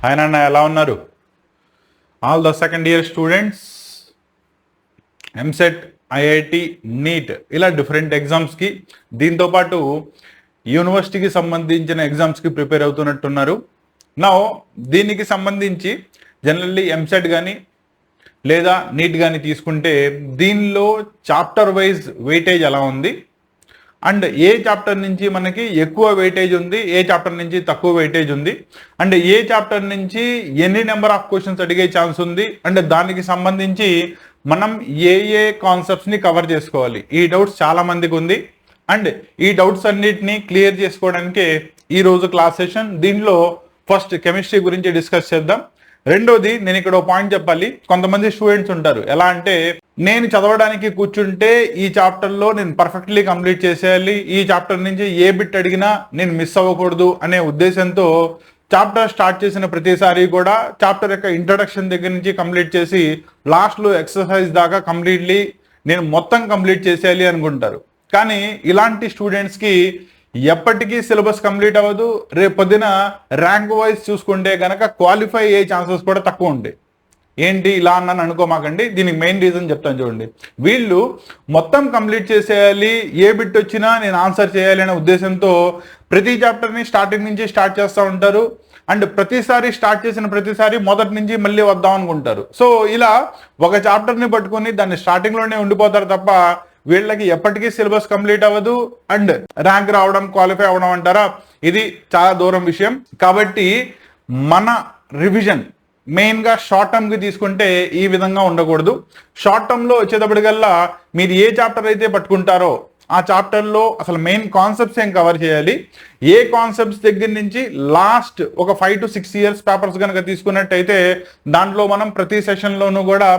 Hi నాన్న, ఎలా ఉన్నారు? All the second year students EAMCET, IIT, NEET ఇలా డిఫరెంట్ ఎగ్జామ్స్కి దీంతోపాటు యూనివర్సిటీకి సంబంధించిన ఎగ్జామ్స్కి ప్రిపేర్ అవుతున్నట్టున్నారు. నా దీనికి సంబంధించి జనరల్లీ ఎంసెట్ కానీ లేదా నీట్ కానీ తీసుకుంటే దీనిలో చాప్టర్ వైజ్ వెయిటేజ్ ఎలా ఉంది అండ్ ఏ చాప్టర్ నుంచి మనకి ఎక్కువ వెయిటేజ్ ఉంది, ఏ చాప్టర్ నుంచి తక్కువ వెయిటేజ్ ఉంది అండ్ ఏ చాప్టర్ నుంచి ఎన్ని నెంబర్ ఆఫ్ క్వశ్చన్స్ అడిగే ఛాన్స్ ఉంది అండ్ దానికి సంబంధించి మనం ఏ కాన్సెప్ట్స్ని కవర్ చేసుకోవాలి, ఈ డౌట్స్ చాలా మందికి ఉంది. అండ్ ఈ డౌట్స్ అన్నిటిని క్లియర్ చేసుకోవడానికి ఈరోజు క్లాస్ సెషన్. దీనిలో ఫస్ట్ కెమిస్ట్రీ గురించి డిస్కస్ చేద్దాం. రెండోది, నేను ఇక్కడ పాయింట్ చెప్పాలి. కొంతమంది స్టూడెంట్స్ ఉంటారు, ఎలా అంటే నేను చదవడానికి కూర్చుంటే ఈ చాప్టర్లో నేను పర్ఫెక్ట్లీ కంప్లీట్ చేసేయాలి, ఈ చాప్టర్ నుంచి ఏ బిట్ అడిగినా నేను మిస్ అవ్వకూడదు అనే ఉద్దేశంతో చాప్టర్ స్టార్ట్ చేసిన ప్రతిసారి కూడా చాప్టర్ యొక్క ఇంట్రడక్షన్ దగ్గర నుంచి కంప్లీట్ చేసి లాస్ట్లో ఎక్సర్సైజ్ దాకా కంప్లీట్లీ నేను మొత్తం కంప్లీట్ చేసేయాలి అనుకుంటారు. కానీ ఇలాంటి స్టూడెంట్స్కి ఎప్పటికీ సిలబస్ కంప్లీట్ అవ్వదు. రేపు పొద్దున ర్యాంక్ వైజ్ చూసుకుంటే కనుక క్వాలిఫై అయ్యే ఛాన్సెస్ కూడా తక్కువ ఉంటాయి. ఏంటి ఇలా అన్నాను అనుకోమాకండి, దీనికి మెయిన్ రీజన్ చెప్తాను చూడండి. వీళ్ళు మొత్తం కంప్లీట్ చేసేయాలి, ఏ బిట్ వచ్చినా నేను ఆన్సర్ చేయాలి అనే ఉద్దేశంతో ప్రతి చాప్టర్ని స్టార్టింగ్ నుంచి స్టార్ట్ చేస్తూ ఉంటారు. అండ్ ప్రతిసారి స్టార్ట్ చేసిన ప్రతిసారి మొదటి నుంచి మళ్ళీ వద్దాం అనుకుంటారు. సో ఇలా ఒక చాప్టర్ని పట్టుకొని దాన్ని స్టార్టింగ్లోనే ఉండిపోతారు తప్ప వీళ్ళకి ఎప్పటికీ సిలబస్ కంప్లీట్ అవ్వదు అండ్ ర్యాంక్ రావడం, క్వాలిఫై అవ్వడం అంటారా, ఇది చాలా దూరం విషయం. కాబట్టి మన రివిజన్ మెయిన్గా షార్ట్ టర్మ్కి తీసుకుంటే ఈ విధంగా ఉండకూడదు. షార్ట్ టర్మ్లో వచ్చేటప్పటికల్లా మీరు ఏ చాప్టర్ అయితే పట్టుకుంటారో ఆ చాప్టర్లో అసలు మెయిన్ కాన్సెప్ట్స్ ఏం కవర్ చేయాలి, ఏ కాన్సెప్ట్స్ దగ్గర నుంచి లాస్ట్ ఒక 5 to 6 years పేపర్స్ కనుక తీసుకున్నట్టయితే దాంట్లో మనం ప్రతి సెషన్లోనూ కూడా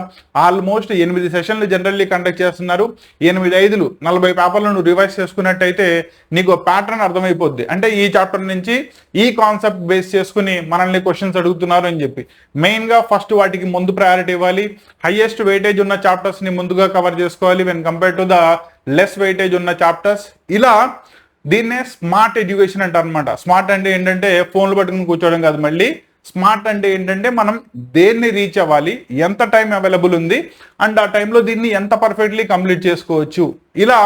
ఆల్మోస్ట్ 8 సెషన్లు జనరల్లీ కండక్ట్ చేస్తున్నారు. 8 40 పేపర్లను రివైజ్ చేసుకున్నట్టయితే నీకు ప్యాటర్న్ అర్థమైపోద్ది. అంటే ఈ చాప్టర్ నుంచి ఈ కాన్సెప్ట్ బేస్ చేసుకుని మనల్ని క్వశ్చన్స్ అడుగుతున్నారు అని చెప్పి మెయిన్గా ఫస్ట్ వాటికి ముందు ప్రయారిటీ ఇవ్వాలి. హైయెస్ట్ వెయిటేజ్ ఉన్న చాప్టర్స్ని ముందుగా కవర్ చేసుకోవాలి when compare to the less weightage ఉన్న చాప్టర్స్. ఇలా దీన్నే స్మార్ట్ ఎడ్యుకేషన్ అంటారు అనమాట. స్మార్ట్ అంటే ఏంటంటే ఫోన్లు పట్టుకుని కూర్చోవడం కాదు, మళ్ళీ స్మార్ట్ అంటే ఏంటంటే మనం దేన్ని రీచ్ అవ్వాలి, ఎంత టైం అవైలబుల్ ఉంది అండ్ ఆ టైంలో దీన్ని ఎంత పర్ఫెక్ట్లీ కంప్లీట్ చేసుకోవచ్చు. ఇలా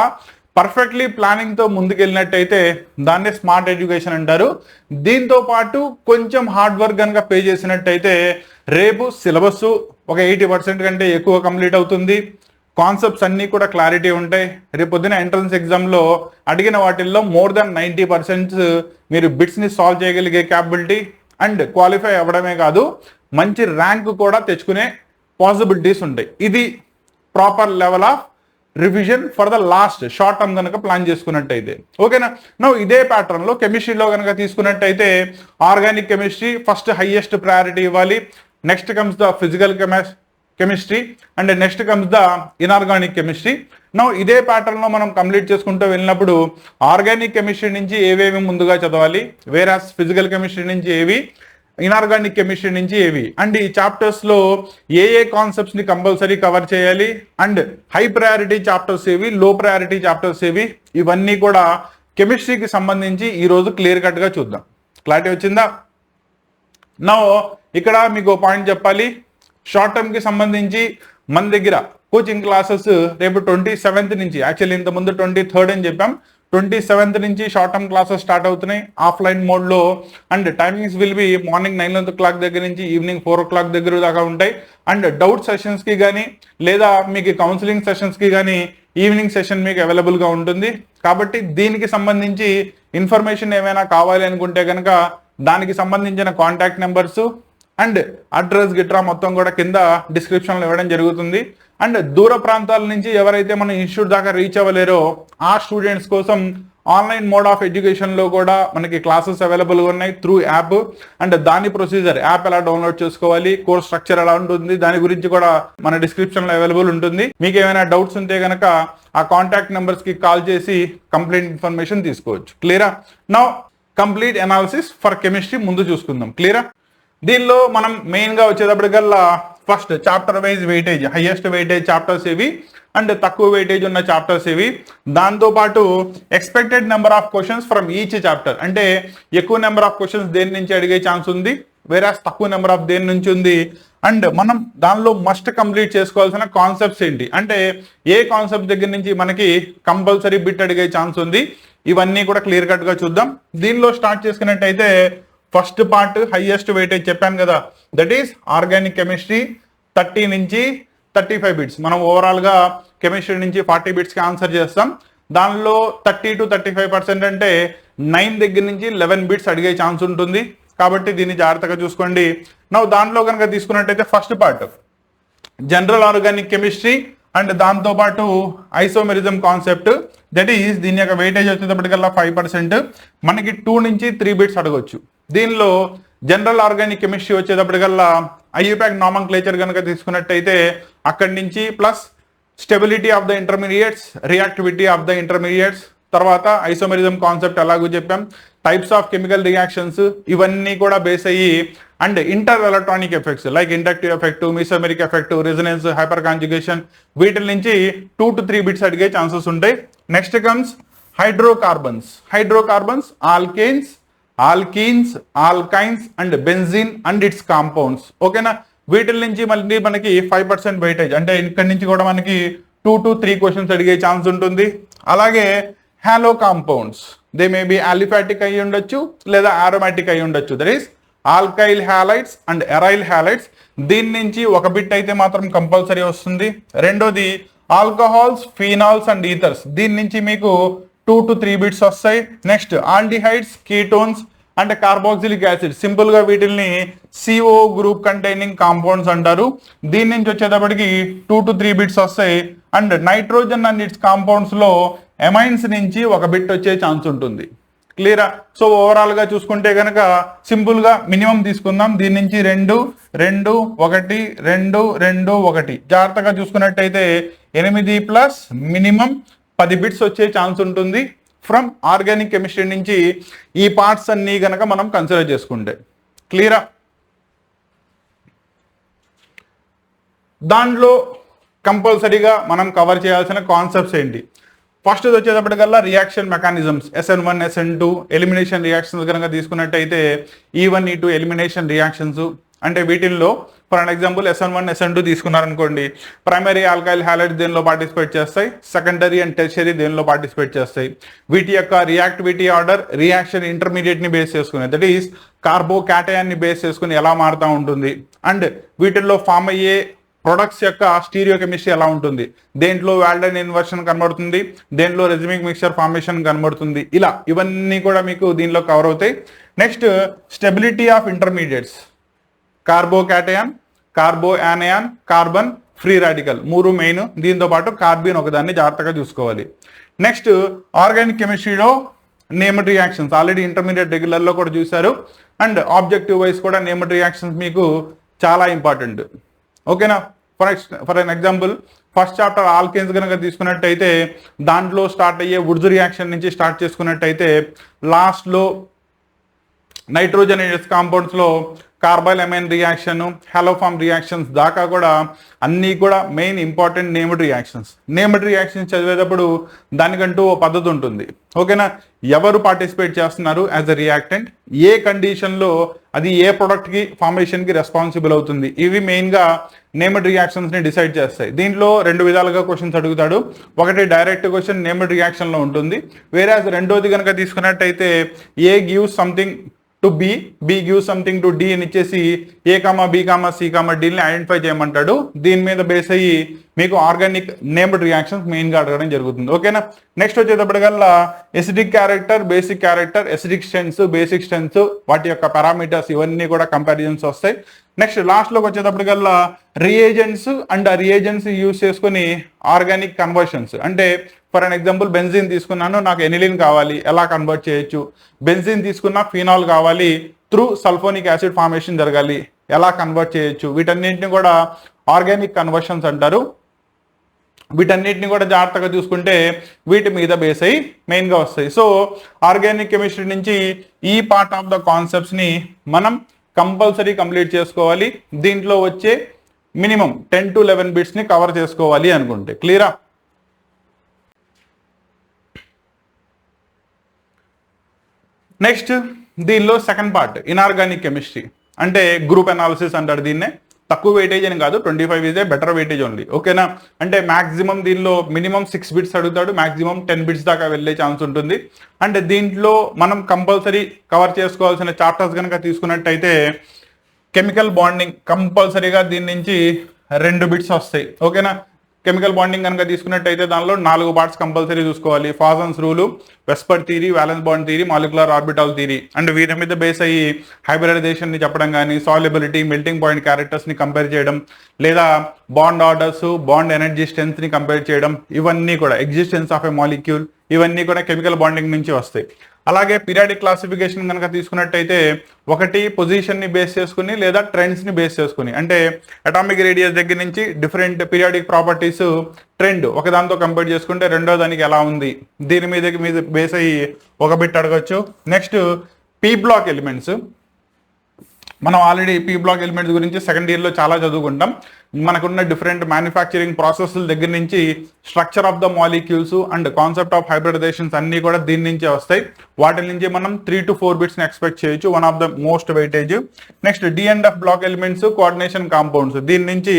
పర్ఫెక్ట్లీ ప్లానింగ్తో ముందుకెళ్ళినట్టయితే దాన్నే స్మార్ట్ ఎడ్యుకేషన్ అంటారు. దీంతో పాటు కొంచెం హార్డ్ వర్క్ కనుక పే చేసినట్టయితే రేపు సిలబస్ ఒక 80% కంటే ఎక్కువ కంప్లీట్ అవుతుంది. కాన్సెప్ట్స్ అన్నీ కూడా క్లారిటీ ఉంటాయి. రేపు పొద్దున ఎంట్రన్స్ ఎగ్జామ్లో అడిగిన వాటిల్లో మోర్ దాన్ 90% మీరు బిట్స్ని సాల్వ్ చేయగలిగే క్యాపబిలిటీ అండ్ క్వాలిఫై అవ్వడమే కాదు మంచి ర్యాంక్ కూడా తెచ్చుకునే పాసిబిలిటీస్ ఉంటాయి. ఇది proper level of revision for the last short term కనుక ప్లాన్ చేసుకున్నట్టయితే. ఓకేనా? నో ఇదే ప్యాటర్న్లో కెమిస్ట్రీలో కనుక తీసుకున్నట్టయితే organic chemistry first highest priority ఇవ్వాలి. Next comes the physical chemistry and next comes the inorganic chemistry. Now ఇదే ప్యాటర్న్లో మనం కంప్లీట్ చేసుకుంటూ వెళ్ళినప్పుడు ఆర్గానిక్ కెమిస్ట్రీ నుంచి ఏవేవి ముందుగా చదవాలి, వేరాస్ ఫిజికల్ కెమిస్ట్రీ నుంచి ఏవి, ఇన్ఆర్గానిక్ కెమిస్ట్రీ నుంచి ఏవి అండ్ ఈ చాప్టర్స్లో ఏ కాన్సెప్ట్స్ని కంపల్సరీ కవర్ చేయాలి అండ్ హై ప్రయారిటీ చాప్టర్స్ ఏవి, లో ప్రయారిటీ చాప్టర్స్ ఏవి, ఇవన్నీ కూడా కెమిస్ట్రీకి సంబంధించి ఈరోజు క్లియర్ కట్గా చూద్దాం. క్లారిటీ వచ్చిందా? నో ఇక్కడ మీకు పాయింట్ చెప్పాలి. షార్ట్ టర్మ్కి సంబంధించి మన దగ్గర కోచింగ్ క్లాసెస్ రేపు 27th నుంచి, యాక్చువల్లీ ఇంతకుముందు 23rd అని చెప్పాం, 27th నుంచి షార్ట్ టర్మ్ క్లాసెస్ స్టార్ట్ అవుతున్నాయి ఆఫ్లైన్ మోడ్లో. And timings will be morning 9 o'clock దగ్గర నుంచి ఈవినింగ్ 4 o'clock దగ్గర దాకా ఉంటాయి. అండ్ డౌట్ సెషన్స్కి కానీ లేదా మీకు కౌన్సిలింగ్ సెషన్స్కి కానీ ఈవినింగ్ సెషన్ మీకు అవైలబుల్గా ఉంటుంది. కాబట్టి దీనికి సంబంధించి ఇన్ఫర్మేషన్ ఏమైనా కావాలి అనుకుంటే కనుక దానికి సంబంధించిన కాంటాక్ట్ నెంబర్స్ అండ్ అడ్రస్ గిట్రా మొత్తం కూడా కింద డిస్క్రిప్షన్లో ఇవ్వడం జరుగుతుంది. అండ్ దూర ప్రాంతాల నుంచి ఎవరైతే మన ఇన్స్టిట్యూట్ దాకా రీచ్ అవ్వలేరో ఆ స్టూడెంట్స్ కోసం ఆన్లైన్ మోడ్ ఆఫ్ ఎడ్యుకేషన్లో కూడా మనకి క్లాసెస్ అవైలబుల్గా ఉన్నాయి త్రూ యాప్. అండ్ దాని ప్రొసీజర్, యాప్ ఎలా డౌన్లోడ్ చేసుకోవాలి, కోర్స్ స్ట్రక్చర్ ఎలా ఉంటుంది, దాని గురించి కూడా మన డిస్క్రిప్షన్లో అవైలబుల్ ఉంటుంది. మీకు ఏమైనా డౌట్స్ ఉంటే కనుక ఆ కాంటాక్ట్ నెంబర్స్కి కాల్ చేసి కంప్లీట్ ఇన్ఫర్మేషన్ తీసుకోవచ్చు. క్లియరా? Now complete analysis for chemistry ముందు చూసుకుందాం. క్లియరా? దీనిలో మనం మెయిన్గా వచ్చేటప్పటికల్లా first chapter wise weightage, highest weightage chapters ఏవి అండ్ తక్కువ వెయిటేజ్ ఉన్న చాప్టర్స్ ఏవి, దాంతోపాటు expected number of questions from each chapter, అంటే ఎక్కువ నెంబర్ ఆఫ్ క్వశ్చన్స్ దేని నుంచి అడిగే ఛాన్స్ ఉంది, వేరాస్ తక్కువ నెంబర్ ఆఫ్ దేని నుంచి ఉంది. అండ్ మనం దానిలో మస్ట్ కంప్లీట్ చేసుకోవాల్సిన కాన్సెప్ట్స్ ఏంటి అంటే ఏ కాన్సెప్ట్ దగ్గర నుంచి మనకి కంపల్సరీ బిట్ అడిగే ఛాన్స్ ఉంది, ఇవన్నీ కూడా క్లియర్ కట్ గా చూద్దాం. దీనిలో స్టార్ట్ చేసుకున్నట్టయితే ఫస్ట్ పార్ట్ హైయెస్ట్ వెయిటేజ్ చెప్పాను కదా, దట్ ఈస్ ఆర్గానిక్ కెమిస్ట్రీ 30 నుంచి 35 బిట్స్. మనం ఓవరాల్ గా కెమిస్ట్రీ నుంచి 40 బిట్స్ కి ఆన్సర్ చేస్తాం. దానిలో 30 to 35% అంటే 9 దగ్గర నుంచి 11 బిట్స్ అడిగే ఛాన్స్ ఉంటుంది. కాబట్టి దీన్ని జాగ్రత్తగా చూసుకోండి. దాంట్లో కనుక తీసుకున్నట్టయితే first part general organic chemistry and దాంతో పాటు ఐసోమెరిజం కాన్సెప్ట్, దట్ ఈస్ దీని యొక్క వెయిటేజ్ వచ్చేటప్పటికల్లా 5%. మనకి 2 నుంచి 3 బిట్స్ అడగొచ్చు. దీనిలో జనరల్ ఆర్గానిక్ కెమిస్ట్రీ వచ్చేటప్పటికల్లా ఐయుపాక్ నామన్క్లేచర్ కనుక తీసుకున్నట్టయితే అక్కడి నుంచి plus stability of the intermediates, reactivity of the intermediates, తర్వాత ఐసోమెరిజం కాన్సెప్ట్ ఎలాగో చెప్పాం, టైప్స్ ఆఫ్ కెమికల్ రియాక్షన్స్, ఇవన్నీ కూడా బేస్ అయ్యి and inter electronic effects like inductive effect, mesomeric effect, resonance, hyperconjugation, వీటి నుంచి 2 to 3 బిట్స్ అడిగే ఛాన్సెస్ ఉంటాయి. Next comes hydrocarbons, alkenes, alkynes and benzene and its compounds. ఓకేనా, వీటి నుంచి మళ్ళీ మనకి 5% వెయిటేజ్ అంటే ఇక్కడ నుంచి కూడా మనకి 2 to 3 క్వశ్చన్స్ అడిగే ఛాన్స్ ఉంటుంది. అలాగే halo compounds, they may be aliphatic అయి ఉండొచ్చు లేదా ఆరోమాటిక్ అయి ఉండొచ్చు, that is alkyl halides and aryl halides. దీని నుంచి ఒక బిట్ అయితే మాత్రం కంపల్సరీ వస్తుంది. రెండోది ఆల్కహాల్స్, ఫీనాల్స్ అండ్ ఈథర్స్, దీని నుంచి మీకు 2 to 3 బిట్స్ వస్తాయి. నెక్స్ట్ ఆల్డిహైడ్స్, కీటోన్స్ అంటే కార్బాక్సిలిక్ యాసిడ్, సింపుల్ గా వీటిని CO గ్రూప్ కంటైనింగ్ కాంపౌండ్స్ అంటారు. దీని నుంచి వచ్చేటప్పటికి 2 to 3 బిట్స్ వస్తాయి. And nitrogen and its compounds లో ఎమైన్స్ నుంచి ఒక బిట్ వచ్చే ఛాన్స్ ఉంటుంది. క్లియరా? సో ఓవరాల్ గా చూసుకుంటే కనుక సింపుల్ గా మినిమం తీసుకుందాం. దీని నుంచి 2, 2, 1, 2, 2, 1 జాగ్రత్తగా చూసుకున్నట్టయితే 8 ప్లస్ మినిమం 10 బిట్స్ వచ్చే ఛాన్స్ ఉంటుంది ఫ్రమ్ ఆర్గానిక్ కెమిస్ట్రీ నుంచి. ఈ పార్ట్స్ అన్ని గనక మనం కన్సిడర్ చేసుకుంటే క్లియరా? దాంట్లో కంపల్సరీగా మనం కవర్ చేయాల్సిన కాన్సెప్ట్స్ ఏంటి? ఫస్ట్ వచ్చేటప్పటికల్లా reaction mechanisms, SN1, SN2 elimination reactions కనుక తీసుకున్నట్టయితే E1, E2 ఎలిమినేషన్ రియాక్షన్స్ అంటే వీటిల్లో for an example SN1, SN2 తీసుకున్నారనుకోండి, ప్రైమరీ ఆల్కైల్ హ్యాలైడ్స్ దేనిలో పార్టిసిపేట్ చేస్తాయి, సెకండరీ అండ్ టెర్షరీ దేనిలో పార్టిసిపేట్ చేస్తాయి. వీటి యొక్క రియాక్టివిటీ ఆర్డర్ రియాక్షన్ ఇంటర్మీడియట్ ని బేస్ చేసుకుని, దట్ ఈస్ కార్బోకాటయాన్ ని బేస్ చేసుకుని ఎలా మారుతూ ఉంటుంది. అండ్ వీటిల్లో ఫామ్ అయ్యే ప్రొడక్ట్స్ యొక్క స్టీరియో కెమిస్ట్రీ ఎలా ఉంటుంది, దేంట్లో వాల్డైన్ ఇన్వర్షన్ కనబడుతుంది, దేంట్లో రెజిమిక్ మిక్చర్ ఫార్మేషన్ కనబడుతుంది, ఇలా ఇవన్నీ కూడా మీకు దీనిలో కవర్ అవుతాయి. Next stability of intermediates, carbocation, carbanion, carbon, free radical, 3 main. దీంతో పాటు కార్బన్ ఒకదాన్ని జాగ్రత్తగా చూసుకోవాలి. నెక్స్ట్ ఆర్గానిక్ కెమిస్ట్రీలో నేమ్డ్ రియాక్షన్స్ ఆల్రెడీ ఇంటర్మీడియట్ రెగ్యులర్లో కూడా చూశారు. అండ్ ఆబ్జెక్టివ్ వైజ్ కూడా నేమ్డ్ రియాక్షన్స్ మీకు చాలా ఇంపార్టెంట్. ఓకేనా? For an example first chapter alkanes కనుక తీసుకున్నట్టయితే దాంట్లో స్టార్ట్ అయ్యే వుడ్స్ రియాక్షన్ నుంచి స్టార్ట్ చేసుకున్నట్టయితే లాస్ట్లో నైట్రోజన్ కాంపౌండ్స్ లో కార్బైల్ అమైన్ రియాక్షన్, హాలోఫామ్ రియాక్షన్స్ దాకా కూడా అన్నీ కూడా మెయిన్ ఇంపార్టెంట్ నేమ్డ్ రియాక్షన్స్ చదివేటప్పుడు దానికంటూ ఓ పద్ధతి ఉంటుంది. ఓకేనా? ఎవరు పార్టిసిపేట్ చేస్తున్నారు యాజ్ అ రియాక్టెంట్, ఏ కండిషన్లో అది ఏ ప్రొడక్ట్కి ఫార్మేషన్కి రెస్పాన్సిబుల్ అవుతుంది, ఇవి మెయిన్గా నేమ్డ్ రియాక్షన్స్ని డిసైడ్ చేస్తాయి. దీంట్లో 2 విధాలుగా క్వశ్చన్స్ అడుగుతాడు. ఒకటి డైరెక్ట్ క్వశ్చన్ నేమ్డ్ రియాక్షన్లో ఉంటుంది, వేరే రెండోది కనుక తీసుకున్నట్టయితే A gives something to B, B give something to D అని ఇచ్చేసి A comma B comma C comma డిని ఐడెంటిఫై చేయమంటాడు. దీని మీద బేస్ అయ్యి మీకు ఆర్గానిక్ నేమ్డ్ రియాక్షన్స్ మెయిన్గా అడగడం జరుగుతుంది. ఓకేనా? నెక్స్ట్ వచ్చేటప్పటికల్లా acidic character, basic character, acidic strengths, basic strengths, వాటి యొక్క పారామీటర్స్ ఇవన్నీ కూడా కంపారిజన్స్ వస్తాయి. నెక్స్ట్ లాస్ట్లోకి వచ్చేటప్పటికల్లా రియేజెంట్స్ అండ్ ఆ రియేజెంట్స్ యూజ్ చేసుకుని ఆర్గానిక్ కన్వర్షన్స్, అంటే ఫర్ అన్ ఎగ్జాంపుల్ బెంజిన్ తీసుకున్నాను, నాకు ఎనిలిన్ కావాలి, ఎలా కన్వర్ట్ చేయొచ్చు, బెంజిన్ తీసుకున్నా ఫినాల్ కావాలి, త్రూ సల్ఫోనిక్ యాసిడ్ ఫార్మేషన్ జరగాలి, ఎలా కన్వర్ట్ చేయొచ్చు, వీటన్నిటిని కూడా ఆర్గానిక్ కన్వర్షన్స్ అంటారు. వీటన్నిటిని కూడా జాగ్రత్తగా చూసుకుంటే వీటి మీద బేస్ అయ్యి మెయిన్గా వస్తాయి. సో ఆర్గానిక్ కెమిస్ట్రీ నుంచి ఈ పార్ట్ ఆఫ్ ద కాన్సెప్ట్స్ని మనం కంపల్సరీ కంప్లీట్ చేసుకోవాలి. దీంట్లో వచ్చే మినిమం 10 to 11 బిట్స్ని కవర్ చేసుకోవాలి అనుకుంటే. క్లియరా? నెక్స్ట్ దీనిలో సెకండ్ పార్ట్ ఇన్ఆర్గానిక్ కెమిస్ట్రీ. అంటే గ్రూప్ అనాలిసిస్ అంటారు దీన్నే. తక్కువ వెయిటేజ్ అని కాదు, 25 is a better weightage only. ఓకేనా, అంటే మాక్సిమం దీనిలో మినిమం 6 బిట్స్ అడుగుతాడు, మాక్సిమం 10 బిట్స్ దాకా వెళ్ళే ఛాన్స్ ఉంటుంది. అంటే దీంట్లో మనం కంపల్సరీ కవర్ చేసుకోవాల్సిన చాప్టర్స్ కనుక తీసుకున్నట్టయితే కెమికల్ బాండింగ్ కంపల్సరీగా దీని నుంచి 2 బిట్స్ వస్తాయి. ఓకేనా, కెమికల్ బాండింగ్ కనుక తీసుకున్నట్టయితే దానిలో 4 పార్ట్స్ కంపల్సరీ చూసుకోవాలి. Fajans rule, VSEPR theory, valence bond theory, molecular orbital theory. And వీటి మీద బేస్ అయ్యి హైబ్రిడైజేషన్ ని చెప్పడం కానీ, సాల్యుబిలిటీ, మెల్టింగ్ పాయింట్ క్యారెక్టర్స్ ని కంపేర్ చేయడం, లేదా bond orders, bond energy strength ని కంపేర్ చేయడం, ఇవన్నీ కూడా ఎగ్జిస్టెన్స్ ఆఫ్ ఎ మాలిక్యూల్, ఇవన్నీ కూడా కెమికల్ బాండింగ్ నుంచి వస్తాయి. అలాగే పీరియాడిక్ క్లాసిఫికేషన్ కనుక తీసుకున్నట్టయితే ఒకటి పొజిషన్ ని బేస్ చేసుకుని లేదా ట్రెండ్స్ ని బేస్ చేసుకుని, అంటే అటామిక్ రేడియస్ దగ్గర నుంచి డిఫరెంట్ పీరియాడిక్ ప్రాపర్టీస్ ట్రెండ్ ఒకదాంతో కంపేర్ చేసుకుంటే రెండో దానికి ఎలా ఉంది, దీని మీద బేస్ అయ్యి ఒక బిట్ అడగచ్చు. Next P block elements. మనం ఆల్రెడీ పీ బ్లాక్ ఎలిమెంట్స్ గురించి సెకండ్ ఇయర్లో చాలా చదువుకుంటాం. మనకున్న డిఫరెంట్ మ్యానుఫ్యాక్చరింగ్ ప్రాసెస్ల దగ్గర నుంచి structure of the molecules and concept of hybridizations అన్ని కూడా దీని నుంచే వస్తాయి. వాటి నుంచి మనం 3 to 4 బిట్స్ ని ఎక్స్పెక్ట్ చేయొచ్చు, one of the most weightage. Next d and f block elements, coordination compounds, దీని నుంచి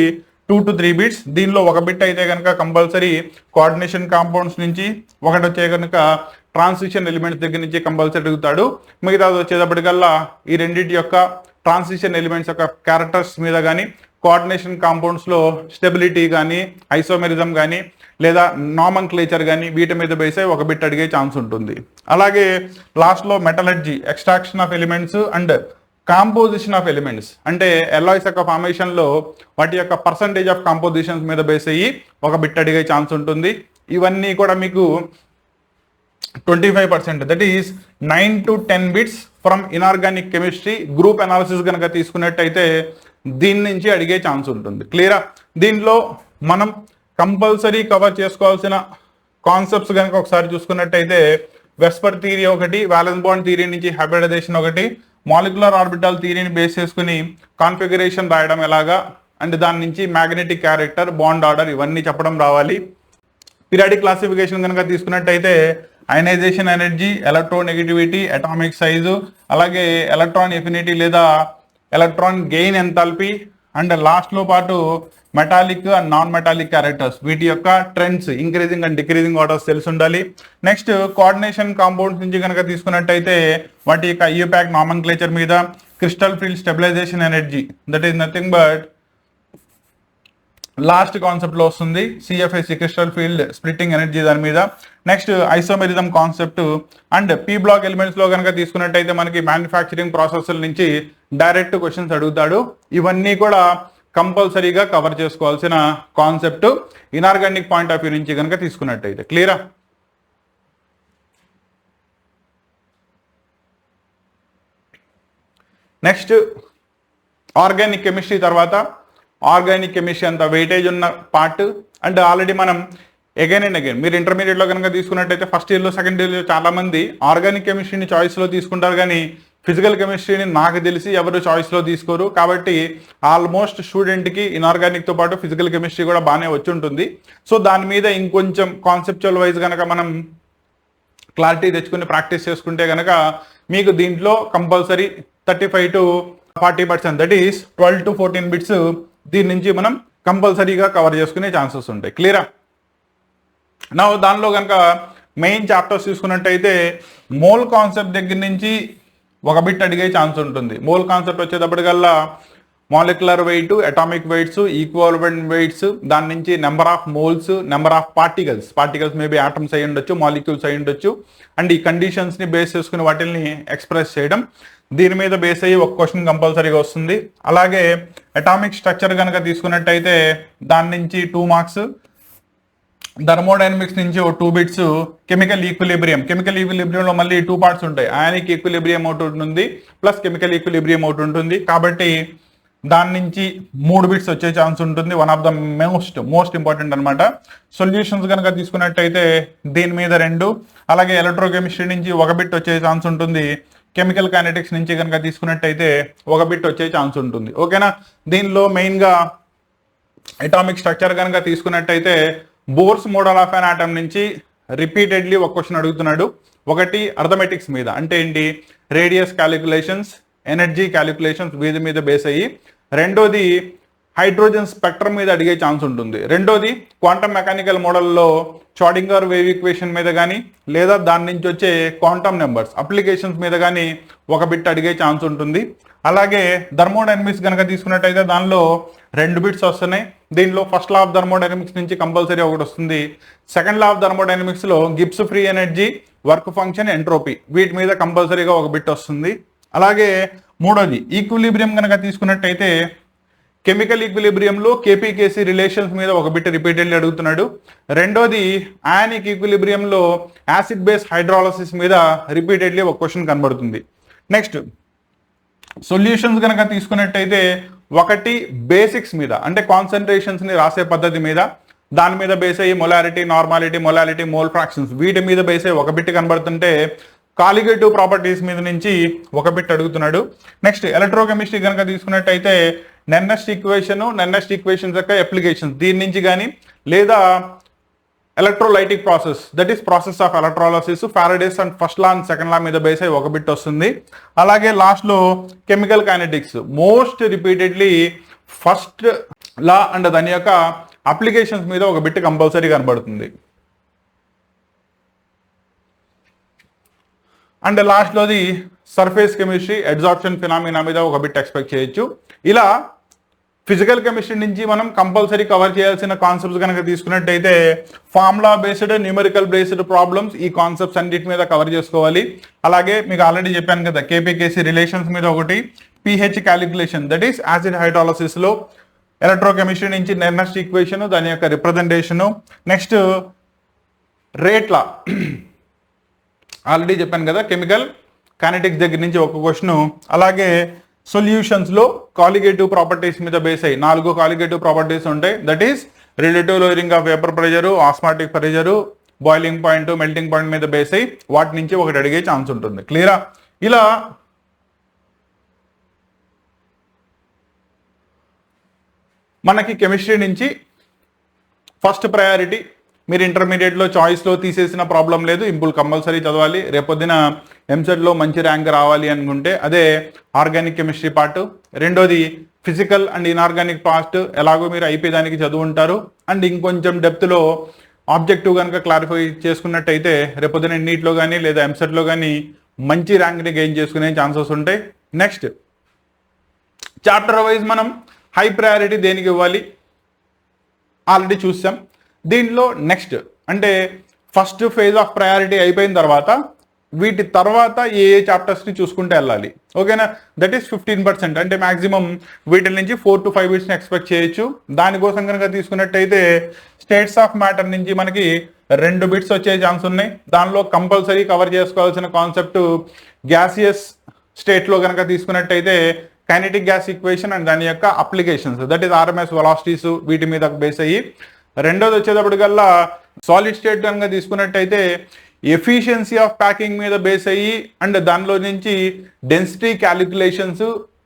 2 to 3 బిట్స్. దీనిలో ఒక బిట్ అయితే కనుక కంపల్సరీ కోఆర్డినేషన్ కాంపౌండ్స్ నుంచి, ఒకటి వచ్చే కనుక ట్రాన్సిషన్ ఎలిమెంట్స్ దగ్గర నుంచి కంపల్సరీ అడుగుతాడు. మిగతాది వచ్చేటప్పటికల్లా ఈ రెండింటి యొక్క ట్రాన్సిషన్ ఎలిమెంట్స్ యొక్క క్యారెక్టర్స్ మీద కానీ, కోఆర్డినేషన్ కాంపౌండ్స్ లో స్టెబిలిటీ కానీ, ఐసోమెరిజం కానీ, లేదా నామన్క్లేచర్ కానీ, వీటి మీద బేస్ అయి ఒక బిట్ అడిగే ఛాన్స్ ఉంటుంది. అలాగే లాస్ట్ లో metallurgy, extraction of elements and composition of elements, అంటే ఎలాయిస్ యొక్క ఫార్మేషన్ లో వాటి యొక్క పర్సంటేజ్ ఆఫ్ కాంపోజిషన్స్ మీద బేస్ అయ్యి ఒక బిట్ అడిగే ఛాన్స్ ఉంటుంది. ఇవన్నీ కూడా మీకు 25%, that is 9 to 10 bits from inorganic chemistry. Group analysis కనుక తీసుకున్నట్టయితే దీని నుంచి అడిగే ఛాన్స్ ఉంటుంది. క్లియరా? దీనిలో మనం కంపల్సరీ కవర్ చేసుకోవాల్సిన కాన్సెప్ట్స్ కనుక ఒకసారి చూసుకున్నట్టయితే వెస్పర్ థియరీ ఒకటి, వ్యాలెన్స్ బాండ్ థియరీ నుంచి హైబ్రిడైజేషన్ ఒకటి, మాలిక్యులర్ ఆర్బిటాల్ థియరీని బేస్ చేసుకుని కాన్ఫిగరేషన్ రాయడం ఎలాగా, అండ్ దాని నుంచి మ్యాగ్నెటిక్ క్యారెక్టర్, బాండ్ ఆర్డర్, ఇవన్నీ చెప్పడం రావాలి. పీరియాడిక్ క్లాసిఫికేషన్ కనుక తీసుకున్నట్టయితే ionisation energy, electronegativity, atomic size, అలాగే ఎలక్ట్రాన్ ఎఫినిటీ లేదా electron gain enthalpy, and last లో పాటు metallic and non metallic characters, వీటి యొక్క trends, increasing and decreasing orders తెలిసి ఉండాలి. నెక్స్ట్ కోఆర్డినేషన్ కాంపౌండ్స్ నుంచి కనుక తీసుకున్నట్టయితే వాటి యొక్క యూపాక్ నామన్క్లేచర్ మీద, crystal field stabilization energy, that is nothing but last concept లో వస్తుంది, CFSE crystal field splitting energy దాని మీద. Next isomerism concept. And p block elements లో కనుక తీసుకున్నట్టయితే మనకి మ్యానుఫ్యాక్చరింగ్ ప్రాసెస్ నుంచి డైరెక్ట్ క్వశ్చన్స్ అడుగుతాడు. ఇవన్నీ కూడా కంపల్సరీగా కవర్ చేసుకోవాల్సిన concept inorganic point of view నుంచి కనుక తీసుకున్నట్టయితే. క్లియరా? నెక్స్ట్ ఆర్గానిక్ కెమిస్ట్రీ తర్వాత ఆర్గానిక్ కెమిస్ట్రీ అంత వెయిటేజ్ ఉన్న పార్ట్. అండ్ ఆల్రెడీ మనం అగైన్ అండ్ అగైన్ మీరు ఇంటర్మీడియట్లో కనుక తీసుకున్నట్టయితే ఫస్ట్ ఇయర్లో, సెకండ్ ఇయర్లో చాలా మంది ఆర్గానిక్ కెమిస్ట్రీని చాయిస్లో తీసుకుంటారు, కానీ ఫిజికల్ కెమిస్ట్రీని నాకు తెలిసి ఎవరు చాయిస్లో తీసుకోరు. కాబట్టి ఆల్మోస్ట్ స్టూడెంట్కి ఇన్ఆర్గానిక్తో పాటు ఫిజికల్ కెమిస్ట్రీ కూడా బాగానే వచ్చి ఉంటుంది. సో దాని మీద ఇంకొంచెం కాన్సెప్చువల్ వైజ్ కనుక మనం క్లారిటీ తెచ్చుకుని ప్రాక్టీస్ చేసుకుంటే కనుక మీకు దీంట్లో compulsory 35 to 40%, that is 12 to 14 bits దీని నుంచి మనం కంపల్సరీగా కవర్ చేసుకునే ఛాన్సెస్ ఉంటాయి. క్లియరా? నా దానిలో కనుక మెయిన్ చాప్టర్స్ చూసుకున్నట్టయితే మోల్ కాన్సెప్ట్ దగ్గర నుంచి ఒక బిట్ అడిగే ఛాన్స్ ఉంటుంది. మోల్ కాన్సెప్ట్ వచ్చేటప్పటికల్లా molecular weight, atomic weights, equivalent weights, దాని నుంచి number of moles, number of particles maybe atoms అయి ఉండొచ్చు, మాలిక్యూల్స్ అయి ఉండొచ్చు, అండ్ ఈ కండిషన్స్ ని బేస్ చేసుకుని వాటిని ఎక్స్ప్రెస్ చేయడం, దీని మీద బేస్ అయ్యి ఒక క్వశ్చన్ కంపల్సరీగా వస్తుంది. అలాగే అటామిక్ స్ట్రక్చర్ కనుక తీసుకున్నట్టయితే దాని నుంచి 2 మార్క్స్, థర్మోడైనమిక్స్ నుంచి 2 బిట్స్, కెమికల్ ఈక్విలిబ్రియంలో మళ్ళీ 2 పార్ట్స్ ఉంటాయి, అయానిక్ ఈక్విలిబ్రియం ఒకటి ఉంటుంది ప్లస్ కెమికల్ ఈక్విలిబ్రియం ఒకటి ఉంటుంది. కాబట్టి దాని నుంచి 3 బిట్స్ వచ్చే ఛాన్స్ ఉంటుంది. One of the most important అనమాట. సొల్యూషన్స్ కనుక తీసుకున్నట్టయితే దీని మీద 2, అలాగే ఎలక్ట్రోకెమిస్ట్రీ నుంచి 1 బిట్ వచ్చే ఛాన్స్ ఉంటుంది. కెమికల్ కైనెటిక్స్ నుంచి కనుక తీసుకున్నట్టయితే 1 బిట్ వచ్చే ఛాన్స్ ఉంటుంది. ఓకేనా? దీనిలో మెయిన్గా అటామిక్ స్ట్రక్చర్ కనుక తీసుకున్నట్టయితే bores model of an atom నుంచి రిపీటెడ్లీ ఒక క్వశ్చన్ అడుగుతున్నాడు. ఒకటి అర్థమెటిక్స్ మీద, అంటే ఏంటి, రేడియస్ క్యాలిక్యులేషన్స్, ఎనర్జీ క్యాలిక్యులేషన్స్ వీటి మీద బేస్ అయ్యి, రెండోది హైడ్రోజన్ స్పెక్ట్రమ్ మీద అడిగే ఛాన్స్ ఉంటుంది, రెండోది క్వాంటమ్ మెకానికల్ మోడల్లో షార్డింగర్ వేవ్ ఈక్వేషన్ మీద కానీ లేదా దాని నుంచి వచ్చే క్వాంటమ్ నెంబర్స్ అప్లికేషన్స్ మీద కానీ ఒక బిట్ అడిగే ఛాన్స్ ఉంటుంది. అలాగే థర్మోడైనమిక్స్ కనుక తీసుకున్నట్టయితే దానిలో 2 బిట్స్ వస్తున్నాయి. దీనిలో ఫస్ట్ లా ఆఫ్ థర్మోడైనమిక్స్ నుంచి కంపల్సరీ ఒకటి వస్తుంది. సెకండ్ లా ఆఫ్ థర్మోడైనమిక్స్లో Gibbs free energy, work function, entropy వీటి మీద కంపల్సరీగా ఒక బిట్ వస్తుంది. అలాగే మూడోది ఈక్విలిబ్రియం కనుక తీసుకున్నట్టయితే కెమికల్ ఈక్విలిబ్రియంలో కేపీకేసీ రిలేషన్స్ మీద ఒక బిట్ రిపీటెడ్లీ అడుగుతున్నాడు. రెండోది ఆయానిక్ ఈక్విలిబ్రియంలో యాసిడ్ బేస్ హైడ్రాలసిస్ మీద రిపీటెడ్లీ ఒక క్వశ్చన్ కనబడుతుంది. నెక్స్ట్ సొల్యూషన్స్ కనుక తీసుకున్నట్టయితే ఒకటి బేసిక్స్ మీద అంటే కాన్సన్ట్రేషన్స్ ని రాసే పద్ధతి మీద, దాని మీద బేస్ అయ్యి molarity, normality, molality, mole fractions వీటి మీద బేస్ అయ్యి ఒక బిట్ కనబడుతుంటే కాలిగేటివ్ ప్రాపర్టీస్ మీద నుంచి ఒక బిట్ అడుగుతున్నాడు. నెక్స్ట్ ఎలక్ట్రోకెమిస్ట్రీ కనుక తీసుకున్నట్టయితే నెన్నెస్ట్ ఈక్వేషన్స్ యొక్క అప్లికేషన్స్ దీని నుంచి కానీ లేదా electrolytic process that is process of electrolysis, Faraday's and first law and second law మీద బేస్ అయ్యి ఒక బిట్ వస్తుంది. అలాగే లాస్ట్లో chemical kinetics most repeatedly first law and దాని యొక్క అప్లికేషన్స్ మీద ఒక బిట్ కంపల్సరీ కనబడుతుంది. అండ్ లాస్ట్లోది సర్ఫేస్ కెమిస్ట్రీ, అడ్జార్ప్షన్ ఫినామినా మీద ఒక బిట్ ఎక్స్పెక్ట్ చేయొచ్చు. ఇలా ఫిజికల్ కెమిస్ట్రీ నుంచి మనం కంపల్సరీ కవర్ చేయాల్సిన కాన్సెప్ట్స్ కనుక తీసుకున్నట్టయితే formula based, numerical based problems ఈ కాన్సెప్ట్స్ అన్నిటి మీద కవర్ చేసుకోవాలి. అలాగే మీకు ఆల్రెడీ చెప్పాను కదా కేపీకేసీ రిలేషన్స్ మీద ఒకటి, pH calculation that is acid హైడ్రాలసిస్లో, ఎలక్ట్రోకెమిస్ట్రీ నుంచి నెర్నస్ట్ ఈక్వేషన్ దాని యొక్క రిప్రజెంటేషను, నెక్స్ట్ రేట్లా ఆల్రెడీ చెప్పాను కదా కెమికల్ కైనెటిక్స్ దగ్గర నుంచి ఒక క్వశ్చన్. అలాగే సొల్యూషన్స్లో కాలిగేటివ్ ప్రాపర్టీస్ మీద బేస్ అయ్యి 4 కాలిగేటివ్ ప్రాపర్టీస్ ఉంటాయి. That is relative lowering of vapour pressure, osmotic pressure, boiling point, melting point మీద బేస్ అయ్యి వాటి నుంచి ఒకటి అడిగే ఛాన్స్ ఉంటుంది. క్లియరా? ఇలా మనకి కెమిస్ట్రీ నుంచి ఫస్ట్ ప్రయారిటీ మీరు ఇంటర్మీడియట్లో చాయిస్లో తీసేసిన ప్రాబ్లం లేదు, ఇంపుల్ కంపల్సరీ చదవాలి. రేపొద్దున ఎంసెట్లో మంచి ర్యాంక్ రావాలి అనుకుంటే అదే ఆర్గానిక్ కెమిస్ట్రీ పార్ట్. రెండోది ఫిజికల్ అండ్ ఇన్ఆర్గానిక్ పార్ట్ ఎలాగో మీరు అయిపోయేదానికి చదువుంటారు. అండ్ ఇంకొంచెం డెప్త్లో ఆబ్జెక్టివ్ కనుక క్లారిఫై చేసుకున్నట్టయితే రేపొద్దున నీట్లో కానీ లేదా ఎంసెట్లో కానీ మంచి ర్యాంక్ని గెయిన్ చేసుకునే ఛాన్సెస్ ఉంటాయి. నెక్స్ట్ చాప్టర్ వైజ్ మనం హై ప్రయారిటీ దేనికి ఇవ్వాలి ఆల్రెడీ చూసాం. దీనిలో నెక్స్ట్ అంటే ఫస్ట్ ఫేజ్ ఆఫ్ ప్రయారిటీ అయిపోయిన తర్వాత వీటి తర్వాత ఏ చాప్టర్స్ని చూసుకుంటూ వెళ్ళాలి. ఓకేనా? That is 15%. అంటే మాక్సిమం వీటి నుంచి 4 to 5 బిట్స్ని ఎక్స్పెక్ట్ చేయొచ్చు. దానికోసం కనుక తీసుకున్నట్టయితే స్టేట్స్ ఆఫ్ మ్యాటర్ నుంచి మనకి 2 బిట్స్ వచ్చే ఛాన్స్ ఉన్నాయి. దానిలో కంపల్సరీ కవర్ చేసుకోవాల్సిన కాన్సెప్ట్ గ్యాసియస్ స్టేట్లో కనుక తీసుకున్నట్టయితే కైనెటిక్ గ్యాస్ ఈక్వేషన్ అండ్ దాని యొక్క applications that is RMS velocities వీటి మీద బేస్ అయ్యి. రెండోది వచ్చేటప్పటికల్లా సాలిడ్ స్టేట్ కనుక తీసుకున్నట్టయితే ఎఫిషియన్సీ ఆఫ్ ప్యాకింగ్ మీద బేస్ అయ్యి అండ్ దానిలో నుంచి డెన్సిటీ క్యాలిక్యులేషన్స్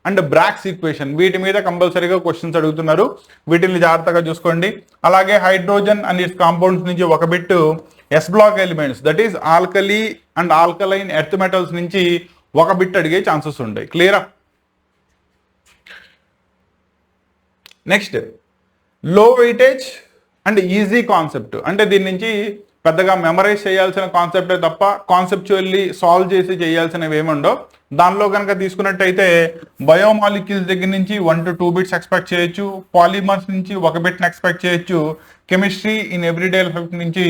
అండ్ బ్రాక్స్ ఈక్వేషన్ వీటి మీద కంపల్సరీగా క్వశ్చన్స్ అడుగుతున్నారు. వీటిని జాగ్రత్తగా చూసుకోండి. అలాగే హైడ్రోజన్ అండ్ ఇట్స్ కాంపౌండ్స్ నుంచి ఒక bit, s block elements that is alkali and alkaline earth metals నుంచి ఒక బిట్ అడిగే ఛాన్సెస్ ఉంటాయి. క్లియరా? నెక్స్ట్ లో వెయిటేజ్ అండ్ ఈజీ కాన్సెప్ట్. అంటే దీని నుంచి పెద్దగా మెమరైజ్ చేయాల్సిన కాన్సెప్టే తప్ప కాన్సెప్చువల్లీ సాల్వ్ చేసి చేయాల్సినవి ఏముండో. దానిలో కనుక తీసుకున్నట్టయితే బయోమాలిక్యూల్స్ దగ్గర నుంచి 1 to 2 బిట్స్ ఎక్స్పెక్ట్ చేయొచ్చు, పాలిమర్స్ నుంచి ఒక బిట్ని ఎక్స్పెక్ట్ చేయొచ్చు, కెమిస్ట్రీ ఇన్ ఎవ్రీడే లైఫ్ నుంచి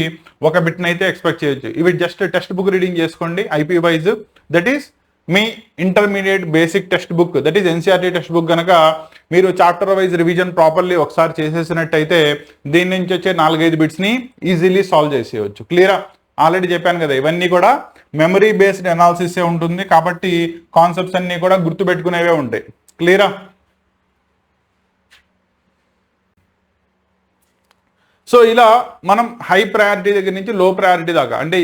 ఒక బిట్ని అయితే ఎక్స్పెక్ట్ చేయొచ్చు. ఇవి జస్ట్ టెక్స్ట్ బుక్ రీడింగ్ చేసుకోండి IP wise. That is me intermediate basic text book that is NCERT text book కనుక మీరు చాప్టర్ వైజ్ రివిజన్ ప్రాపర్లీ ఒకసారి చేసేసినట్టయితే దీని నుంచి వచ్చే 4-5 బిట్స్ని ఈజీలీ సాల్వ్ చేసేయచ్చు. క్లియరా? ఆల్రెడీ చెప్పాను కదా ఇవన్నీ కూడా మెమరీ బేస్డ్ అనాలిసిసే ఉంటుంది కాబట్టి కాన్సెప్ట్స్ అన్నీ కూడా గుర్తుపెట్టుకునేవే ఉంటాయి. క్లియరా? సో ఇలా మనం హై ప్రయారిటీ దగ్గర నుంచి లో ప్రయారిటీ దాకా అంటే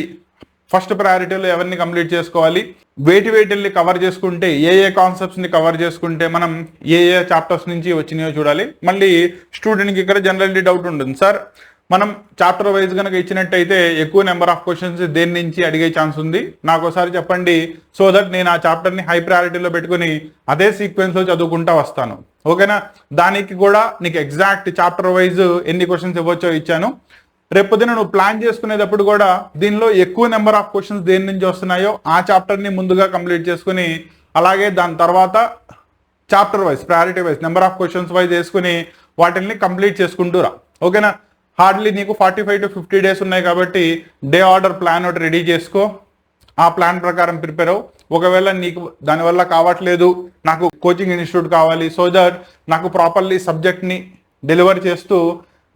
ఫస్ట్ ప్రయారిటీలో ఎవరిని కంప్లీట్ చేసుకోవాలి, వేటిని కవర్ చేసుకుంటే ఏ కాన్సెప్ట్స్ని కవర్ చేసుకుంటే మనం ఏ చాప్టర్స్ నుంచి వచ్చినాయో చూడాలి. మళ్ళీ స్టూడెంట్కి ఇక్కడ జనరల్లీ డౌట్ ఉంటుంది, సార్ మనం చాప్టర్ వైజ్ కనుక ఇచ్చినట్టయితే ఎక్కువ నెంబర్ ఆఫ్ క్వశ్చన్స్ దేని నుంచి అడిగే ఛాన్స్ ఉంది నాకు ఒకసారి చెప్పండి, సో దట్ నేను ఆ చాప్టర్ని హై ప్రయారిటీలో పెట్టుకుని అదే సీక్వెన్స్లో చదువుకుంటా వస్తాను. ఓకేనా? దానికి కూడా నీకు ఎగ్జాక్ట్ చాప్టర్ వైజ్ ఎన్ని క్వశ్చన్స్ ఇవ్వచ్చో ఇచ్చాను. రేపొద్దున నువ్వు ప్లాన్ చేసుకునేటప్పుడు కూడా దీనిలో ఎక్కువ నెంబర్ ఆఫ్ క్వశ్చన్స్ దేని నుంచి వస్తున్నాయో ఆ చాప్టర్ని ముందుగా కంప్లీట్ చేసుకుని, అలాగే దాని తర్వాత chapter wise priority wise number of questions wise వేసుకుని వాటిని కంప్లీట్ చేసుకుంటూ రా. ఓకేనా? హార్డ్లీ నీకు 45 to 50 డేస్ ఉన్నాయి కాబట్టి డే ఆర్డర్ ప్లాన్ ఒకటి రెడీ చేసుకో. ఆ ప్లాన్ ప్రకారం ప్రిపేర్ అవ్వు. ఒకవేళ నీకు దానివల్ల కావట్లేదు, నాకు కోచింగ్ ఇన్స్టిట్యూట్ కావాలి, సో దట్ నాకు ప్రాపర్లీ సబ్జెక్ట్ని డెలివర్ చేస్తూ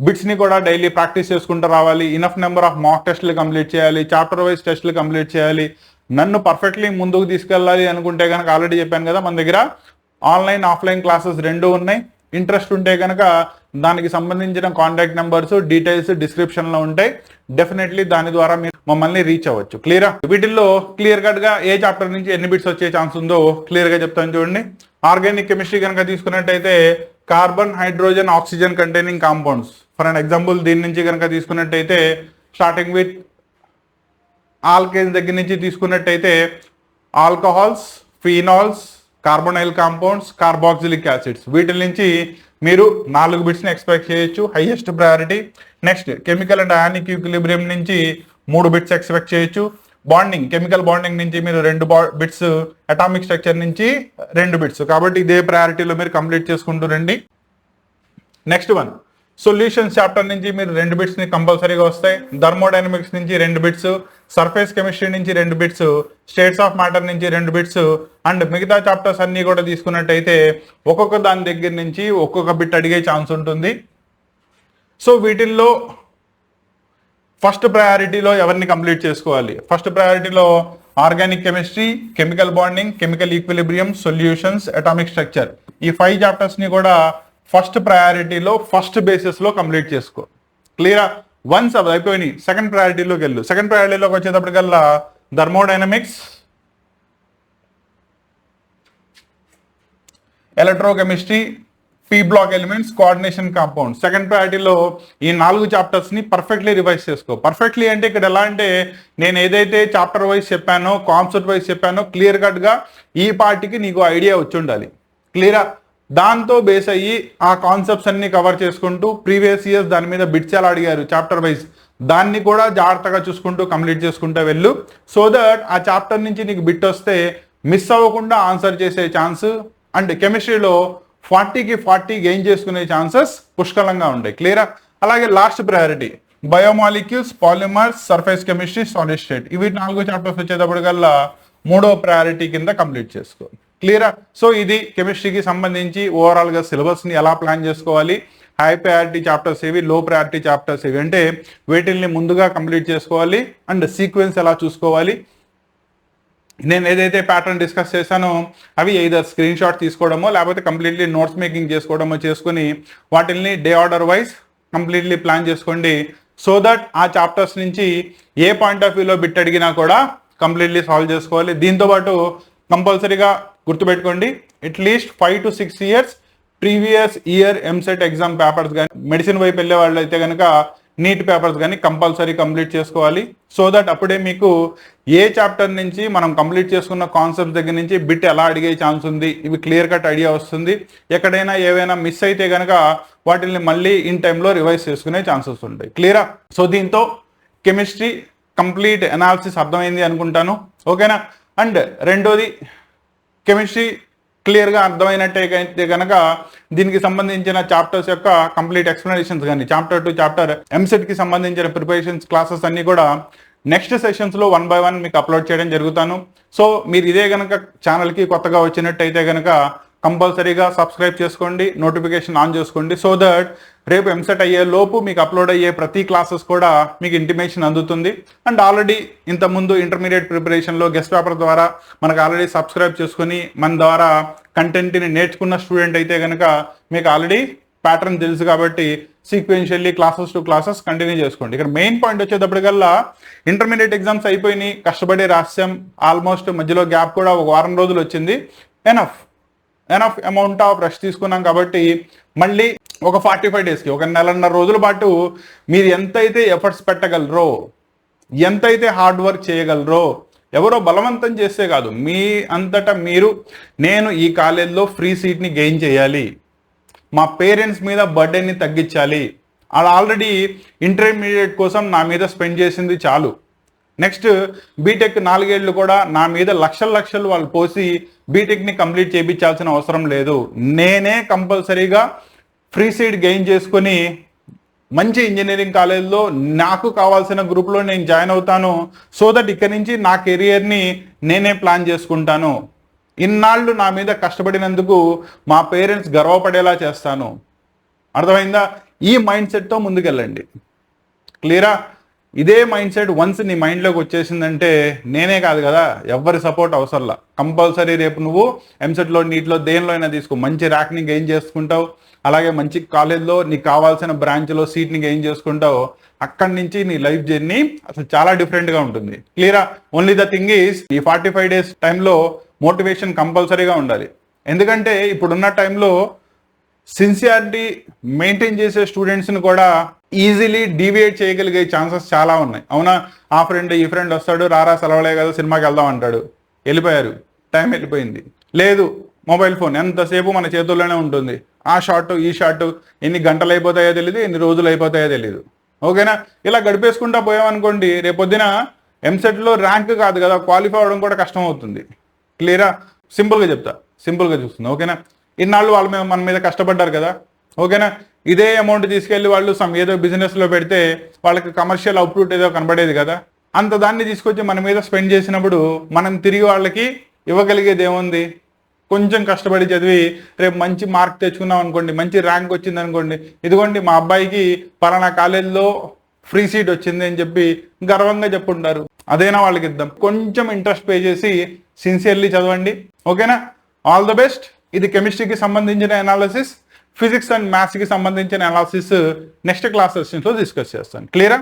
బిట్స్ని కూడా డైలీ ప్రాక్టీస్ చేసుకుంటూ రావాలి, ఇనఫ్ నెంబర్ ఆఫ్ మాక్ టెస్ట్లు కంప్లీట్ చేయాలి, చాప్టర్ వైజ్ టెస్ట్లు కంప్లీట్ చేయాలి, నన్ను పర్ఫెక్ట్లీ ముందుకు తీసుకెళ్ళాలి అనుకుంటే కనుక ఆల్రెడీ చెప్పాను కదా, మన దగ్గర ఆన్లైన్ ఆఫ్లైన్ క్లాసెస్ రెండూ ఉన్నాయి. ఇంట్రెస్ట్ ఉంటే కనుక దానికి సంబంధించిన కాంటాక్ట్ నెంబర్స్ డీటెయిల్స్ డిస్క్రిప్షన్లో ఉంటాయి. డెఫినెట్లీ దాని ద్వారా మీరు మమ్మల్ని రీచ్ అవ్వచ్చు. క్లియరా? వీటిల్లో క్లియర్ కట్గా ఏ చాప్టర్ నుంచి ఎన్ని బిట్స్ వచ్చే ఛాన్స్ ఉందో క్లియర్గా చెప్తాను చూడండి. ఆర్గానిక్ కెమిస్ట్రీ కనుక తీసుకున్నట్టయితే carbon, hydrogen, oxygen containing compounds. For an example దీని నుంచి కనుక తీసుకున్నట్టయితే స్టార్టింగ్ విత్ ఆల్కేన్స్ దగ్గర నుంచి తీసుకున్నట్టయితే alcohols, phenols, carbonyl compounds, carboxylic acids, వీటి నుంచి మీరు 4 బిట్స్ని ఎక్స్పెక్ట్ చేయొచ్చు, highest priority. Next chemical and ionic equilibrium నుంచి 3 బిట్స్ ఎక్స్పెక్ట్ చేయొచ్చు. బాండింగ్, కెమికల్ బాండింగ్ నుంచి మీరు 2 బిట్స్, అటామిక్ స్ట్రక్చర్ నుంచి 2 బిట్స్. కాబట్టి ఇదే ప్రయారిటీలో మీరు కంప్లీట్ చేసుకుంటూ రండి. నెక్స్ట్ వన్ సొల్యూషన్స్ చాప్టర్ నుంచి మీరు 2 బిట్స్ని కంపల్సరీగా వస్తాయి. థర్మోడైనమిక్స్ నుంచి 2 బిట్స్, సర్ఫేస్ కెమిస్ట్రీ నుంచి 2 బిట్స్, స్టేట్స్ ఆఫ్ మ్యాటర్ నుంచి 2 బిట్స్, అండ్ మిగతా చాప్టర్స్ అన్నీ కూడా తీసుకున్నట్టయితే ఒక్కొక్క దాని దగ్గర నుంచి ఒక్కొక్క బిట్ అడిగే ఛాన్స్ ఉంటుంది. సో వీటిల్లో ఫస్ట్ ప్రయారిటీలో ఎవరిని కంప్లీట్ చేసుకోవాలి? ఫస్ట్ ప్రయారిటీలో organic chemistry, chemical bonding, chemical equilibrium, solutions, atomic structure, ఈ 5 చాప్టర్స్ని కూడా ఫస్ట్ ప్రయారిటీలో ఫస్ట్ బేసిస్లో కంప్లీట్ చేసుకో. క్లియరా? వన్స్ అవి అయిపోయినాయి, సెకండ్ ప్రయారిటీలోకి వెళ్ళు. సెకండ్ ప్రయారిటీలోకి వచ్చేటప్పటికల్లా thermodynamics, electrochemistry, P block elements, coordination compound. Second ప్రయారిటీలో ఈ 4 చాప్టర్స్ని పర్ఫెక్ట్లీ రివైజ్ చేసుకో. పర్ఫెక్ట్లీ అంటే ఇక్కడ ఎలా అంటే నేను ఏదైతే చాప్టర్ వైజ్ చెప్పానో, కాన్సెప్ట్ వైజ్ చెప్పానో క్లియర్ కట్గా ఈ పార్టీకి నీకు ఐడియా వచ్చి ఉండాలి. క్లియరా? దాంతో బేస్ అయ్యి ఆ కాన్సెప్ట్స్ అన్ని కవర్ చేసుకుంటూ ప్రీవియస్ ఇయర్స్ దాని మీద బిట్స్ ఎలా అడిగారు చాప్టర్ వైజ్ దాన్ని కూడా జాగ్రత్తగా చూసుకుంటూ కంప్లీట్ చేసుకుంటూ వెళ్ళు. సో దట్ ఆ చాప్టర్ నుంచి నీకు బిట్ వస్తే మిస్ అవ్వకుండా ఆన్సర్ చేసే ఛాన్స్, అండ్ కెమిస్ట్రీలో 40కి 40 గెయిన్ చేసుకునే ఛాన్సెస్ పుష్కలంగా ఉంటాయి. క్లియరా? అలాగే last priority biomolecules, polymers, surface chemistry, solid state. ఇవి 4 చాప్టర్స్ వచ్చేటప్పటికల్లా 3వ ప్రయారిటీ కింద కంప్లీట్ చేసుకో. క్లియరా? సో ఇది కెమిస్ట్రీకి సంబంధించి ఓవరాల్గా సిలబస్ని ఎలా ప్లాన్ చేసుకోవాలి, హై ప్రయారిటీ చాప్టర్స్ ఏవి, లో ప్రయారిటీ చాప్టర్స్ ఏవి అంటే వీటిల్ని ముందుగా కంప్లీట్ చేసుకోవాలి, అండ్ సీక్వెన్స్ ఎలా చూసుకోవాలి. నేను ఏదైతే ప్యాటర్న్ డిస్కస్ చేశానో అవి ఎయిదర్ స్క్రీన్ షాట్ తీసుకోవడమో లేకపోతే కంప్లీట్లీ నోట్స్ మేకింగ్ చేసుకోవడమో చేసుకుని వాటిల్ని day order wise completely plan చేసుకోండి. సో దట్ ఆ చాప్టర్స్ నుంచి ఏ పాయింట్ ఆఫ్ వ్యూలో బిట్ అడిగినా కూడా కంప్లీట్లీ సాల్వ్ చేసుకోవాలి. దీంతోపాటు కంపల్సరీగా గుర్తుపెట్టుకోండి, at least 5 to 6 years previous year EAMCET exam papers కానీ, మెడిసిన్ వైపు వెళ్ళే వాళ్ళు అయితే కనుక నీట్ పేపర్స్ కానీ కంపల్సరీ కంప్లీట్ చేసుకోవాలి. సో దట్ అప్పుడే మీకు ఏ చాప్టర్ నుంచి మనం కంప్లీట్ చేసుకున్న కాన్సెప్ట్స్ దగ్గర నుంచి బిట్ ఎలా అడిగే ఛాన్స్ ఉంది ఇవి క్లియర్ కట్ ఐడియా వస్తుంది. ఎక్కడైనా ఏవైనా మిస్ అయితే కనుక వాటిని మళ్ళీ ఇన్ టైంలో రివైజ్ చేసుకునే ఛాన్సెస్ ఉంటాయి. క్లియరా? సో దీంతో కెమిస్ట్రీ కంప్లీట్ అనాలిసిస్ అర్థమైంది అనుకుంటాను. ఓకేనా? అండ్ రెండోది కెమిస్ట్రీ క్లియర్గా అర్థమైనట్టయితే కనుక దీనికి సంబంధించిన చాప్టర్స్ యొక్క కంప్లీట్ ఎక్స్ప్లెనేషన్స్ కానీ చాప్టర్ టు చాప్టర్ ఎంసెట్కి సంబంధించిన ప్రిపరేషన్స్ క్లాసెస్ అన్నీ కూడా నెక్స్ట్ సెషన్స్లో 1 by 1 మీకు అప్లోడ్ చేయడం జరుగుతాను. సో మీరు ఇదే కనుక ఛానల్కి కొత్తగా వచ్చినట్టయితే కనుక కంపల్సరీగా సబ్స్క్రైబ్ చేసుకోండి, నోటిఫికేషన్ ఆన్ చేసుకోండి. సో దట్ రేపు ఎంసెట్ అయ్యే లోపు మీకు అప్లోడ్ అయ్యే ప్రతి క్లాసెస్ కూడా మీకు ఇంటిమేషన్ అందుతుంది. అండ్ ఆల్రెడీ ఇంతకుముందు ఇంటర్మీడియట్ ప్రిపరేషన్లో గెస్ట్ పేపర్ ద్వారా మనకు ఆల్రెడీ సబ్స్క్రైబ్ చేసుకుని మన ద్వారా కంటెంట్ని నేర్చుకున్న స్టూడెంట్ అయితే కనుక మీకు ఆల్రెడీ ప్యాటర్న్ తెలుసు కాబట్టి sequentially classes to classes continue చేసుకోండి. ఇక్కడ మెయిన్ పాయింట్ వచ్చేటప్పటికల్లా ఇంటర్మీడియట్ ఎగ్జామ్స్ అయిపోయినాయి, కష్టపడి రాసాం, ఆల్మోస్ట్ మధ్యలో గ్యాప్ కూడా 1 వారం రోజులు వచ్చింది. ఎనఫ్ అమౌంట్ ఆఫ్ రెస్ట్ తీసుకున్నాం కాబట్టి మళ్ళీ ఒక 45 డేస్కి, ఒక నెలన్నర రోజుల పాటు మీరు ఎంతైతే ఎఫర్ట్స్ పెట్టగలరో, ఎంతైతే హార్డ్ వర్క్ చేయగలరో, ఎవరో బలవంతం చేస్తే కాదు, మీ అంతటా మీరు, నేను ఈ కాలేజ్లో ఫ్రీ సీట్ని గెయిన్ చేయాలి, మా పేరెంట్స్ మీద బర్డెన్ని తగ్గించాలి, వాళ్ళు ఆల్రెడీ ఇంటర్మీడియట్ కోసం నా మీద స్పెండ్ చేసింది చాలు, నెక్స్ట్ బీటెక్ 4 ఏళ్ళు కూడా నా మీద లక్షలు వాళ్ళు పోసి బీటెక్ని కంప్లీట్ చేయించాల్సిన అవసరం లేదు, నేనే కంపల్సరీగా ఫ్రీ సీట్ గెయిన్ చేసుకొని మంచి ఇంజనీరింగ్ కాలేజ్లో నాకు కావాల్సిన గ్రూప్లో నేను జాయిన్ అవుతాను. సో దట్ ఇక్కడి నుంచి నా కెరియర్ని నేనే ప్లాన్ చేసుకుంటాను, ఇన్నాళ్ళు నా మీద కష్టపడినందుకు మా పేరెంట్స్ గర్వపడేలా చేస్తాను. అర్థమైందా? ఈ మైండ్ సెట్తో ముందుకెళ్ళండి. క్లియరా? ఇదే మైండ్ సెట్ వన్స్ నీ మైండ్లోకి వచ్చేసిందంటే నేనే కాదు కదా, ఎవరి సపోర్ట్ అవసరంలా, కంపల్సరీ రేపు నువ్వు ఎంసెట్లో, నీట్లో, దేనిలో అయినా తీసుకో, మంచి ర్యాంక్ని గెయిన్ చేసుకుంటావు, అలాగే మంచి కాలేజ్లో నీకు కావాల్సిన బ్రాంచ్లో సీట్ని గెయిన్ చేసుకుంటావు. అక్కడి నుంచి నీ లైఫ్ జర్నీ అసలు చాలా డిఫరెంట్గా ఉంటుంది. క్లియరా? ఓన్లీ ద థింగ్ ఈజ్ ఈ 45 డేస్ టైంలో మోటివేషన్ కంపల్సరీగా ఉండాలి. ఎందుకంటే ఇప్పుడున్న టైంలో సిన్సియారిటీ మెయింటైన్ చేసే స్టూడెంట్స్ని కూడా ఈజీలీ డీవియేట్ చేయగలిగే ఛాన్సెస్ చాలా ఉన్నాయి. అవునా? ఆ ఫ్రెండ్ ఈ ఫ్రెండ్ వస్తాడు, రారా సెలవులే కదా సినిమాకి వెళ్దాం అంటాడు, వెళ్ళిపోయారు, టైం వెళ్ళిపోయింది. లేదు, మొబైల్ ఫోన్ ఎంతసేపు మన చేతుల్లోనే ఉంటుంది, ఆ షార్ట్ ఈ షార్ట్ ఎన్ని గంటలు అయిపోతాయో తెలియదు, ఎన్ని రోజులు అయిపోతాయో తెలియదు. ఓకేనా? ఇలా గడిపేసుకుంటా పోయామనుకోండి, రేపొద్దున ఎంసెట్లో ర్యాంక్ కాదు కదా, క్వాలిఫై అవ్వడం కూడా కష్టం అవుతుంది. క్లియరా? సింపుల్గా చెప్తా, సింపుల్గా చూస్తుంది. ఓకేనా? ఇన్నాళ్ళు వాళ్ళు మన మీద కష్టపడ్డారు కదా. ఓకేనా? ఇదే అమౌంట్ తీసుకెళ్ళి వాళ్ళు ఏదో బిజినెస్లో పెడితే వాళ్ళకి కమర్షియల్ అవుట్పుట్ ఏదో కనబడేది కదా, అంత దాన్ని తీసుకొచ్చి మన మీద స్పెండ్ చేసినప్పుడు మనం తిరిగి వాళ్ళకి ఇవ్వగలిగేది ఏముంది? కొంచెం కష్టపడి చదివి రేపు మంచి మార్క్ తెచ్చుకున్నాం అనుకోండి, మంచి ర్యాంక్ వచ్చింది అనుకోండి, ఇదిగోండి మా అబ్బాయికి పలానా కాలేజీలో ఫ్రీ సీట్ వచ్చింది అని చెప్పి గర్వంగా చెప్పుంటారు. అదైనా వాళ్ళకి ఇద్దాం. కొంచెం ఇంట్రెస్ట్ పే చేసి సిన్సియర్లీ చదవండి. ఓకేనా? All the best. ఇది కెమిస్ట్రీకి సంబంధించిన అనాలిసిస్, ఫిజిక్స్ అండ్ మ్యాథ్స్కి సంబంధించిన అనాలిసిస్ నెక్స్ట్ క్లాస్ సెషన్స్లో డిస్కస్ చేస్తాను. క్లియరా?